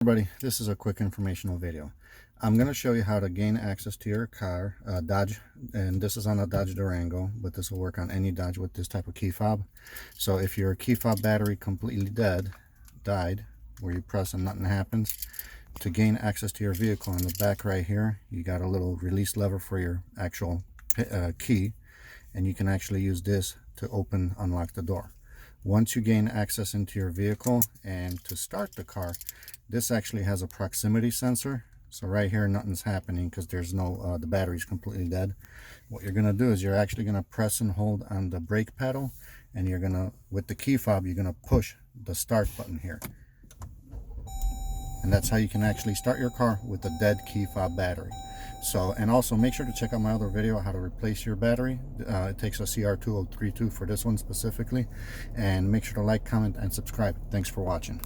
Everybody, this is a quick informational video. I'm going to show you how to gain access to your car, Dodge, and this is on a Dodge Durango, but this will work on any Dodge with this type of key fob. So if your key fob battery completely died, where you press and nothing happens, to gain access to your vehicle, on the back right here, you got a little release lever for your actual key, and you can actually use this to unlock the door. Once you gain access into your vehicle and to start the car, this actually has a proximity sensor. So right here, nothing's happening because there's no, the battery's completely dead. What you're gonna do is you're actually gonna press and hold on the brake pedal, and you're gonna, with the key fob, you're gonna push the start button here. And that's how you can actually start your car with a dead key fob battery. So, and also make sure to check out my other video on how to replace your battery. It takes a CR2032 for this one specifically. And make sure to like, comment, and subscribe. Thanks for watching.